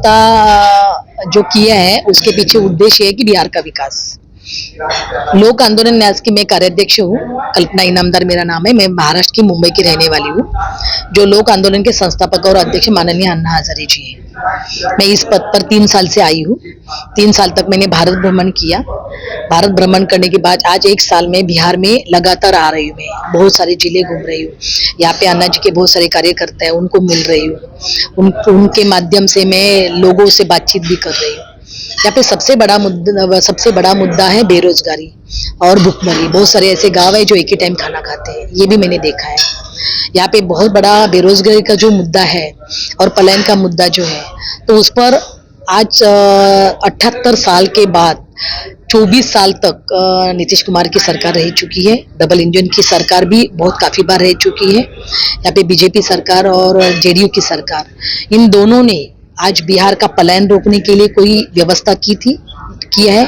समझौता जो किया है उसके पीछे उद्देश्य है कि बिहार का विकास। लोक आंदोलन न्यास की मैं कार्याध्यक्ष हूँ, कल्पना इनामदार मेरा नाम है। मैं महाराष्ट्र की मुंबई की रहने वाली हूँ। जो लोक आंदोलन के संस्थापक और अध्यक्ष माननीय अन्ना हजारे जी हैं। मैं इस पद पर 3 साल से आई हूँ। 3 साल तक मैंने भारत भ्रमण किया। भारत भ्रमण करने के बाद आज 1 साल में बिहार में लगातार आ रही हूँ। मैं बहुत सारे जिले घूम रही हूँ। यहाँ पे अन्ना जी के बहुत सारे कार्यकर्ता हैं, उनको मिल रही हूँ। उनके माध्यम से मैं लोगों से बातचीत भी कर रही हूँ। यहाँ पे सबसे बड़ा मुद्दा है बेरोजगारी और भुखमरी। बहुत सारे ऐसे गांव है जो एक ही टाइम खाना खाते हैं, ये भी मैंने देखा है। यहाँ पे बहुत बड़ा बेरोजगारी का जो मुद्दा है और पलायन का मुद्दा जो है, तो उस पर आज 78 साल के बाद 24 साल तक नीतीश कुमार की सरकार रह चुकी है। डबल इंजन की सरकार भी काफी बार रह चुकी है। यहाँ पे बीजेपी सरकार और जेडीयू की सरकार, इन दोनों ने आज बिहार का पलायन रोकने के लिए कोई व्यवस्था किया है,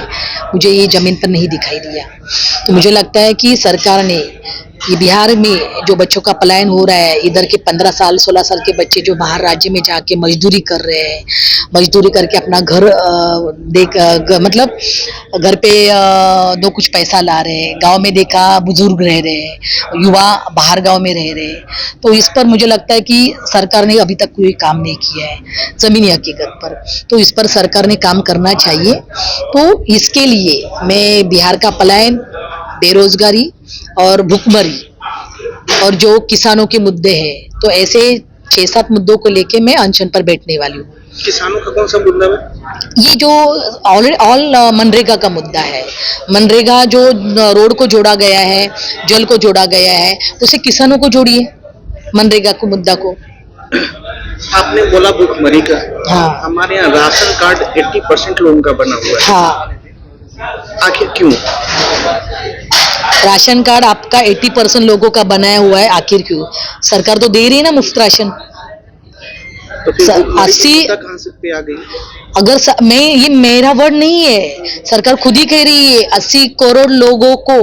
मुझे ये जमीन पर नहीं दिखाई दिया। तो मुझे लगता है कि सरकार ने ये बिहार में जो बच्चों का पलायन हो रहा है, इधर के 15 साल 16 साल के बच्चे जो बाहर राज्य में जाके मजदूरी कर रहे हैं, मजदूरी करके अपना घर मतलब घर पे दो कुछ पैसा ला रहे हैं। गांव में देखा बुजुर्ग रह रहे हैं, युवा बाहर गांव में रह रहे हैं। तो इस पर मुझे लगता है कि सरकार ने अभी तक कोई काम नहीं किया है जमीनी हकीकत पर। तो इस पर सरकार ने काम करना चाहिए। तो इसके लिए मैं बिहार का पलायन, बेरोजगारी और भुखमरी और जो किसानों के मुद्दे हैं, तो ऐसे 6-7 मुद्दों को लेके मैं अनशन पर बैठने वाली हूँ। किसानों का कौन सा मुद्दा है? ये जो ऑल मनरेगा का मुद्दा है। मनरेगा जो रोड को जोड़ा गया है, जल को जोड़ा गया है, उसे किसानों को जोड़िए मनरेगा को मुद्दा को। आपने बोला भुखमरी का। हाँ। हमारे यहाँ राशन कार्ड 80% लोगों का बना हुआ है। हाँ। आखिर क्यों? राशन कार्ड आपका 80% लोगों का बनाया हुआ है, आखिर क्यों? सरकार तो दे रही है ना मुफ्त राशन। तो फिर 80 कहां से पे आ गई? अगर ये मेरा वर्ड नहीं है, सरकार खुद ही कह रही है 80 करोड़ लोगों को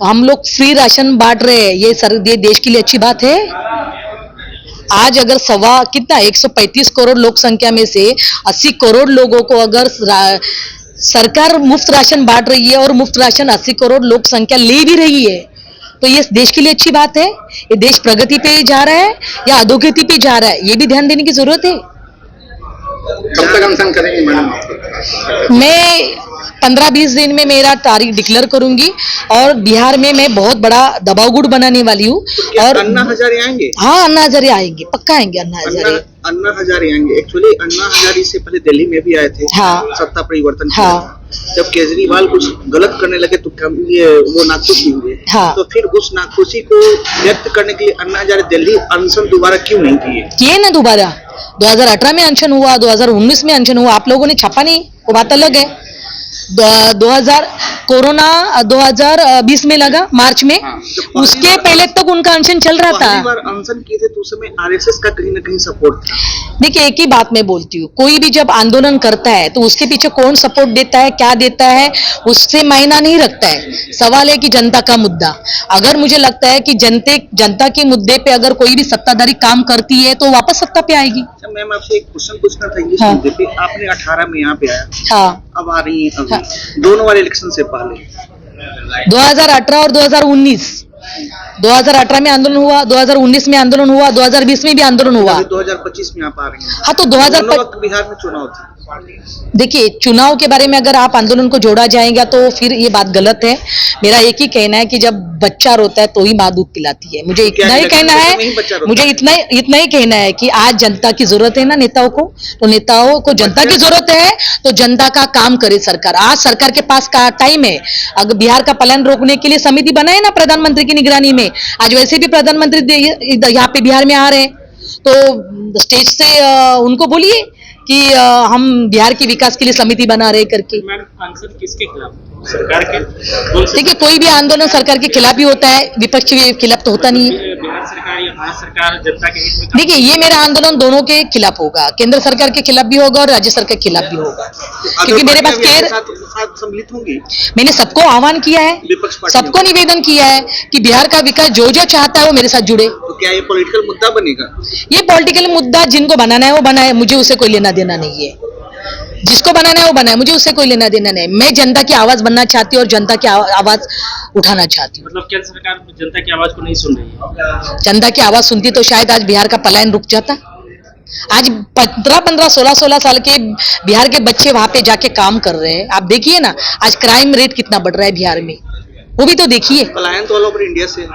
हम लोग फ्री राशन बांट रहे हैं। ये देश के लिए अच्छी बात है। आज अगर 135 करोड़ लोक संख्या में से 80 करोड़ लोगों को अगर सरकार मुफ्त राशन बांट रही है और मुफ्त राशन 80 करोड़ लोक संख्या ले भी रही है, तो ये देश के लिए अच्छी बात है। ये देश प्रगति पे जा रहा है या अधोगति पे जा रहा है, ये भी ध्यान देने की जरूरत है। कब तक अनशन करेंगे मैडम? मैं 15-20 दिन में मेरा तारीख डिक्लेयर करूंगी और बिहार में मैं बहुत बड़ा दबाव गुट बनाने वाली हूँ। तो और अन्ना हजारे आएंगे? हाँ, अन्ना हजारे आएंगे, पक्का आएंगे अन्ना हजारे। अन्ना हजारे आएंगे। एक्चुअली अन्ना हजारे से पहले दिल्ली में भी आए थे। हाँ। सत्ता परिवर्तन। हाँ। जब केजरीवाल कुछ गलत करने लगे तो वो नाखुश भी हुए। हाँ। तो फिर उस नाखुशी को व्यक्त करने के लिए अन्ना हजारे दिल्ली अनशन दोबारा क्यों नहीं किए ना दोबारा? 2018 में अनशन हुआ, 2019 में अनशन हुआ, आप लोगों ने छापा नहीं, वो बात अलग है। 2000 2020 में लगा मार्च में। हाँ, उसके पहले तक उनका अनशन चल रहा था। बार अनशन किए थे तो उस समय आरएसएस का कहीं ना कहीं सपोर्ट था। देखिए, एक ही बात मैं बोलती हूँ, कोई भी जब आंदोलन करता है तो उसके पीछे कौन सपोर्ट देता है, क्या देता है, उससे मायना नहीं रखता है। सवाल है कि जनता का मुद्दा। अगर मुझे लगता है कि जनता के मुद्दे पे अगर कोई भी सत्ताधारी काम करती है तो वापस सत्ता पे आएगी। मैम, आपसे एक क्वेश्चन पूछना था इस मुद्दे पे। आपने 18 में यहाँ पे आया। हाँ। अब आ रही है हाँ। दोनों वाले इलेक्शन से पहले 2018 और 2019, 2018 में आंदोलन हुआ, 2019 में आंदोलन हुआ, 2020 में भी आंदोलन हुआ। 2025 में आप आ रही हैं। हाँ, तो 2025 बिहार में चुनाव थे। देखिए, चुनाव के बारे में अगर आप आंदोलन को जोड़ा जाएगा तो फिर ये बात गलत है। मेरा एक ही कहना है कि जब बच्चा रोता है तो ही माँ दूध पिलाती है। मुझे इतना ही कहना है, मुझे इतना ही कहना है कि आज जनता की जरूरत है ना नेताओं को, तो नेताओं को जनता की जरूरत है तो जनता का काम करे सरकार। आज सरकार के पास का टाइम है। अगर बिहार का पलायन रोकने के लिए समिति बनाए ना प्रधानमंत्री की निगरानी में। आज वैसे भी प्रधानमंत्री यहाँ पे बिहार में आ रहे हैं, तो स्टेज से उनको बोलिए कि हम बिहार के विकास के लिए समिति बना रहे करके। आंसर किसके खिलाफ? सरकार के? देखिए, कोई भी आंदोलन सरकार के खिलाफ ही होता है, विपक्ष के खिलाफ तो होता नहीं है। बिहार सरकार या भारत सरकार जनता के हित में? देखिए, ये मेरा आंदोलन दोनों के खिलाफ होगा, केंद्र सरकार के खिलाफ भी होगा और राज्य सरकार के खिलाफ भी होगा। क्योंकि मेरे पास सम्मिलित होंगी। मैंने सबको आह्वान किया है, सबको निवेदन किया है कि बिहार का विकास जो चाहता है वो मेरे साथ जुड़े। तो क्या ये पॉलिटिकल मुद्दा बनेगा? ये पॉलिटिकल मुद्दा जिनको बनाना है वो बनाए, मुझे उसे कोई लेना देना नहीं है। जिसको बनाना है वो बनाए, मुझे उससे कोई लेना देना नहीं। मैं जनता की आवाज बनना चाहती हूँ और जनता की आवाज उठाना चाहती हूँ। मतलब केंद्र सरकार जनता की आवाज को नहीं सुन रही है। जनता की आवाज सुनती तो शायद आज बिहार का पलायन रुक जाता। आज 15-15, 16-16 साल के बिहार के बच्चे वहां पे जाके काम कर रहे हैं। आप देखिए ना आज क्राइम रेट कितना बढ़ रहा है बिहार में, वो भी तो देखिए। पलायन तो ऑल ओवर इंडिया से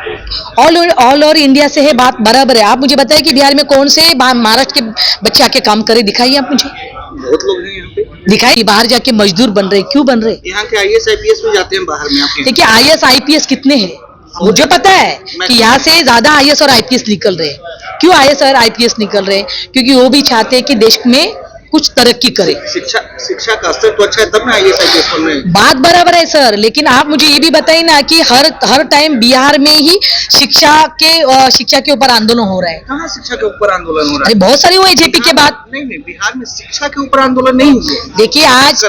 ऑल ओवर इंडिया से है, बात बराबर है। आप मुझे बताइए कि बिहार में कौन से महाराष्ट्र के बच्चे आके काम करे, दिखाइए आप मुझे। बहुत लोग हैं यहाँ पे, दिखाइए। बाहर जाके मजदूर बन रहे, क्यों बन रहे? यहाँ के IAS IPS में जाते हैं बाहर में आपके। देखिए IAS IPS कितने हैं मुझे पता है कि यहाँ से ज्यादा IAS और IPS निकल रहे हैं। क्यों IAS और IPS निकल रहे हैं? क्योंकि वो भी चाहते हैं कि देश में कुछ तरक्की करे। शिक्षा का स्तर तो अच्छा है तब ना IAS IPS बन रहे हैं। बात बराबर है सर, लेकिन आप मुझे ये भी बताइए ना कि हर टाइम बिहार में ही शिक्षा के ऊपर आंदोलन हो रहा है। कहाँ शिक्षा के ऊपर आंदोलन हो रहा अरे है? बहुत सारी हुए जेपी के बाद। नहीं, बिहार में शिक्षा के ऊपर आंदोलन नहीं हुए। देखिए आज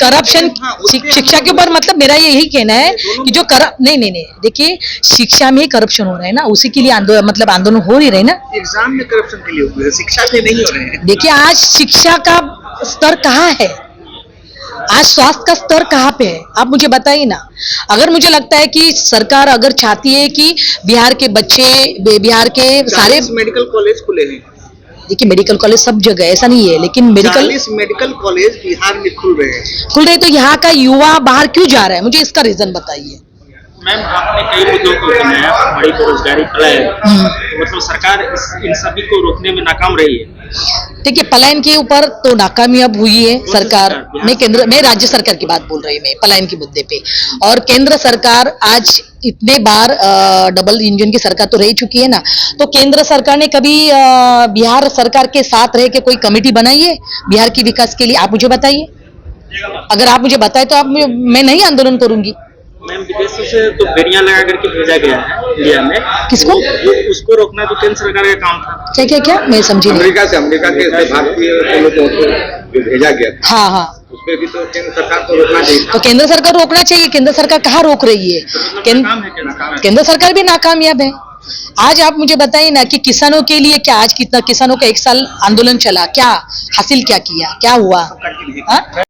करप्शन शिक्षा के ऊपर, मतलब मेरा यही कहना है कि जो नहीं, देखिए शिक्षा में ही करप्शन हो रहा है ना, उसी के लिए आंदोलन हो ही रहे ना। एग्जाम में करप्शन के लिए हुए, शिक्षा के नहीं हो रहे हैं। देखिए आज शिक्षा का स्तर कहाँ है, आज स्वास्थ्य का स्तर कहाँ पे है, आप मुझे बताइए ना। अगर मुझे लगता है कि सरकार अगर चाहती है कि बिहार के बच्चे, बिहार के सारे मेडिकल कॉलेज खुले हैं। देखिए मेडिकल कॉलेज सब जगह ऐसा नहीं है, लेकिन मेडिकल कॉलेज बिहार में खुल रहे तो यहाँ का युवा बाहर क्यों जा रहा है, मुझे इसका रीजन बताइए। मैम आपने कई मुद्दों को गिनाया, बड़ी बेरोजगारी, पलायन, मतलब सरकार इन सभी को रोकने में नाकाम रही है। देखिए पलायन के ऊपर तो नाकामयाब हुई है सरकार। मैं राज्य सरकार की बात बोल रही हूँ, मैं पलायन के मुद्दे पे। और केंद्र सरकार आज इतने बार डबल इंजन की सरकार तो रह चुकी है ना, तो केंद्र सरकार ने कभी बिहार सरकार के साथ रह के कोई कमेटी बनाई है बिहार के विकास के लिए? आप मुझे बताइए। अगर आप मुझे बताए तो मैं नहीं आंदोलन करूंगी। मैम विदेशों से तो बेड़ियां लगा करके भेजा गया है इंडिया में, किसको? उसको रोकना तो केंद्र सरकार का काम था। क्या मैं समझी नहीं। अमेरिका के भारतीय लोगों को भेजा गया। हाँ उसपे भी तो केंद्र सरकार को रोकना चाहिए। तो केंद्र सरकार रोकना चाहिए, केंद्र सरकार कहाँ रोक रही है? केंद्र सरकार भी नाकामयाब है। आज आप मुझे बताइए ना कि किसानों के लिए क्या, आज कितना किसानों का 1 साल आंदोलन चला, क्या हासिल क्या किया, क्या हुआ?